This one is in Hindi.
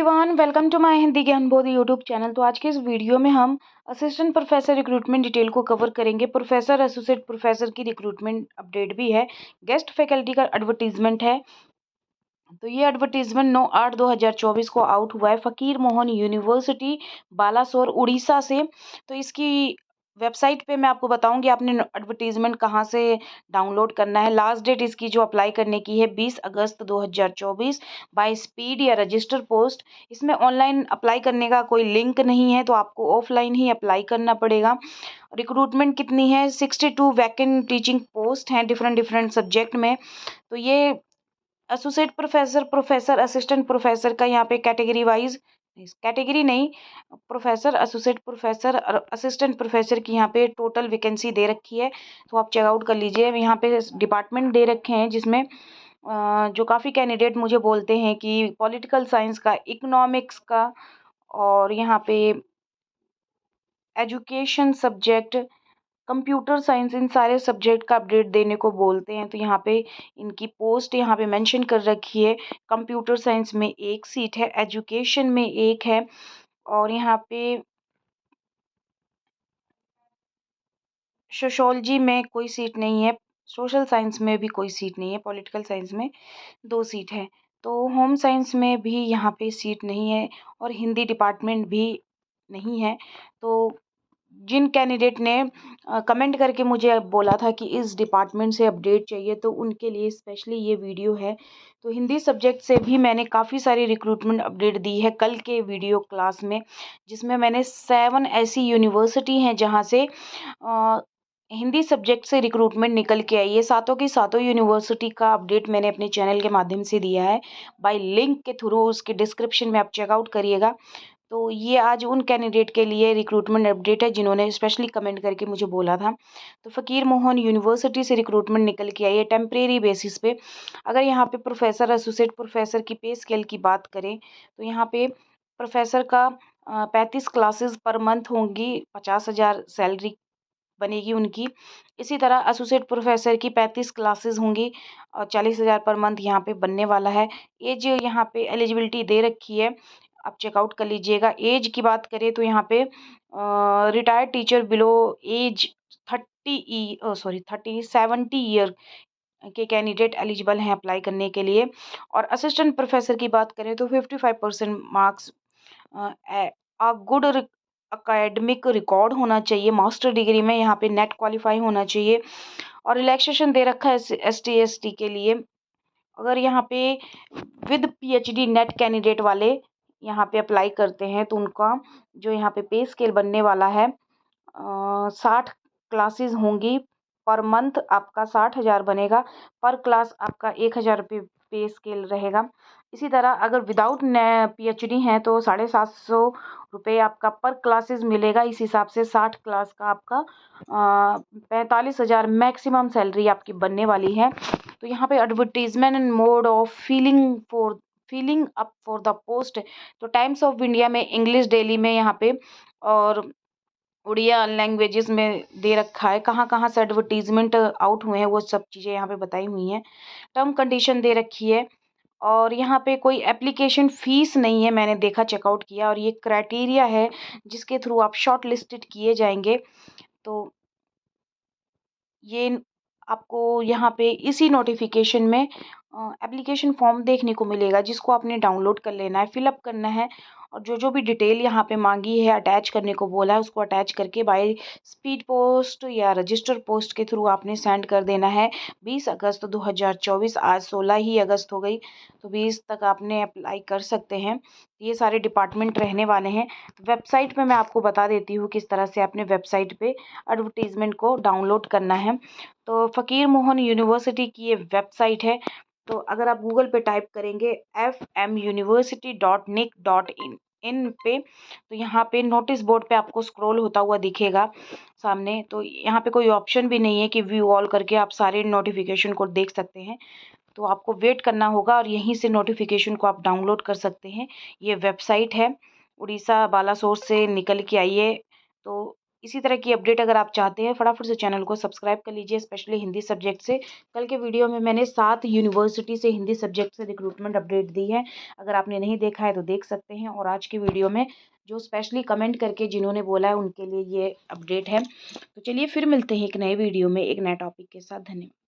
Everyone, welcome to my Hindi Gyan Bodh YouTube channel. तो आज के इस वीडियो में हम असिस्टेंट प्रोफेसर रिक्रूटमेंट डिटेल को कवर करेंगे। प्रोफेसर, एसोसिएट प्रोफेसर की रिक्रूटमेंट अपडेट भी है, गेस्ट फैकल्टी का एडवर्टीजमेंट है। तो ये एडवर्टीजमेंट 9/8/2024 को आउट हुआ है फकीर मोहन यूनिवर्सिटी बालासोर उड़ीसा से। तो इसकी वेबसाइट पे मैं आपको बताऊंगी आपने एडवर्टीजमेंट कहाँ से डाउनलोड करना है। लास्ट डेट इसकी जो अप्लाई करने की है 20 अगस्त 2024 बाय स्पीड या रजिस्टर पोस्ट। इसमें ऑनलाइन अप्लाई करने का कोई लिंक नहीं है, तो आपको ऑफलाइन ही अप्लाई करना पड़ेगा। रिक्रूटमेंट कितनी है? 62 वैकेंट टीचिंग पोस्ट हैं डिफरेंट डिफरेंट सब्जेक्ट में। तो ये associate professor, professor, assistant professor का यहाँ पे कैटेगरी नहीं, प्रोफेसर, एसोसिएट प्रोफेसर और असिस्टेंट प्रोफेसर की यहाँ पे टोटल वैकेंसी दे रखी है। तो आप चेकआउट कर लीजिए। यहाँ पे डिपार्टमेंट दे रखे हैं जिसमें जो काफ़ी कैंडिडेट मुझे बोलते हैं कि पॉलिटिकल साइंस का, इकोनॉमिक्स का और यहाँ पे एजुकेशन सब्जेक्ट, कंप्यूटर साइंस, इन सारे सब्जेक्ट का अपडेट देने को बोलते हैं। तो यहाँ पे इनकी पोस्ट यहाँ पे मेंशन कर रखी है। कंप्यूटर साइंस में 1 सीट है, एजुकेशन में 1 है और यहाँ पे सोशोलॉजी में कोई सीट नहीं है, सोशल साइंस में भी कोई सीट नहीं है, पॉलिटिकल साइंस में 2 सीट है। तो होम साइंस में भी यहाँ पे सीट नहीं है और हिंदी डिपार्टमेंट भी नहीं है। तो जिन कैंडिडेट ने कमेंट करके मुझे बोला था कि इस डिपार्टमेंट से अपडेट चाहिए, तो उनके लिए स्पेशली ये वीडियो है। तो हिंदी सब्जेक्ट से भी मैंने काफ़ी सारी रिक्रूटमेंट अपडेट दी है कल के वीडियो क्लास में, जिसमें मैंने 7 ऐसी यूनिवर्सिटी हैं जहाँ से हिंदी सब्जेक्ट से रिक्रूटमेंट निकल के आई है। सातों की सातों यूनिवर्सिटी का अपडेट मैंने अपने चैनल के माध्यम से दिया है बाय लिंक के थ्रू, उसके डिस्क्रिप्शन में आप चेकआउट करिएगा। तो ये आज उन कैंडिडेट के लिए रिक्रूटमेंट अपडेट है जिन्होंने स्पेशली कमेंट करके मुझे बोला था। तो फ़कीर मोहन यूनिवर्सिटी से रिक्रूटमेंट निकल के आई है टेम्परेरी बेसिस पे। अगर यहाँ पे प्रोफेसर, एसोसिएट प्रोफेसर की पे स्केल की बात करें तो यहाँ पे प्रोफेसर का 35 क्लासेस पर मंथ होंगी, 50,000 सैलरी बनेगी उनकी। इसी तरह एसोसिएट प्रोफेसर की 35 क्लासेस होंगी और 40,000 पर मंथ यहाँ पे बनने वाला है। एज यहाँ पे एलिजिबिलिटी दे रखी है, आप चेकआउट कर लीजिएगा। एज की बात करें तो यहाँ पे retired teacher below age 70 year के कैंडिडेट एलिजिबल हैं अप्लाई करने के लिए। और असिस्टेंट प्रोफेसर की बात करें तो 55% मार्क्स, गुड अकेडमिक रिकॉर्ड होना चाहिए, मास्टर डिग्री में यहाँ पे नेट क्वालिफाई होना चाहिए और रिलैक्सेशन दे रखा है ST के लिए। अगर यहाँ पे विद PhD नेट कैंडिडेट वाले यहाँ पे अप्लाई करते हैं तो उनका जो यहाँ पे स्केल बनने वाला है 60 क्लासेस होंगी, पर मंथ आपका 60,000 बनेगा, पर क्लास आपका 1,000 रुपये पे स्केल रहेगा। इसी तरह अगर विदाउट PhD हैं तो 750 रुपये आपका पर क्लासेस मिलेगा। इस हिसाब से 60 क्लास का आपका 45,000 मैक्सिमम सैलरी आपकी बनने वाली है। तो यहाँ पे advertisement and mode of filling up for the post. तो टाइम्स ऑफ इंडिया में, इंग्लिश डेली में यहाँ पे और उड़िया लैंग्वेजेस में दे रखा है। कहाँ कहाँ से एडवर्टीजमेंट आउट हुए हैं वो सब चीज़ें यहाँ पे बताई हुई हैं। टर्म कंडीशन दे रखी है और यहाँ पे कोई एप्लीकेशन फ़ीस नहीं है, मैंने देखा, चेकआउट किया, और ये क्राइटेरिया है जिसके थ्रू आप शॉर्ट लिस्टेड किए जाएंगे। तो ये आपको यहाँ पे इसी नोटिफिकेशन में एप्लीकेशन फॉर्म देखने को मिलेगा जिसको आपने डाउनलोड कर लेना है, फिलअप करना है और जो जो भी डिटेल यहाँ पे मांगी है अटैच करने को बोला है उसको अटैच करके बाय स्पीड पोस्ट या रजिस्टर पोस्ट के थ्रू आपने सेंड कर देना है। 20 अगस्त 2024, आज 16 ही अगस्त हो गई, तो 20 तक आपने अप्लाई कर सकते हैं। ये सारे डिपार्टमेंट रहने वाले हैं। वेबसाइट पे मैं आपको बता देती हूँ किस तरह से आपने वेबसाइट पे एडवर्टीजमेंट को डाउनलोड करना है। तो फ़कीर मोहन यूनिवर्सिटी की ये वेबसाइट है। तो अगर आप गूगल पे टाइप करेंगे fmuniversity.nic.in पे, तो यहाँ पे नोटिस बोर्ड पे आपको स्क्रॉल होता हुआ दिखेगा सामने। तो यहाँ पे कोई ऑप्शन भी नहीं है कि व्यू ऑल करके आप सारे नोटिफिकेशन को देख सकते हैं, तो आपको वेट करना होगा और यहीं से नोटिफिकेशन को आप डाउनलोड कर सकते हैं। ये वेबसाइट है, उड़ीसा बालासोर से निकल के आई है। तो इसी तरह की अपडेट अगर आप चाहते हैं, फटाफट से चैनल को सब्सक्राइब कर लीजिए, स्पेशली हिंदी सब्जेक्ट से। कल के वीडियो में मैंने 7 यूनिवर्सिटी से हिंदी सब्जेक्ट से रिक्रूटमेंट अपडेट दी है, अगर आपने नहीं देखा है तो देख सकते हैं। और आज की वीडियो में जो स्पेशली कमेंट करके जिन्होंने बोला है उनके लिए ये अपडेट है। तो चलिए फिर मिलते हैं एक नए वीडियो में एक नए टॉपिक के साथ। धन्यवाद।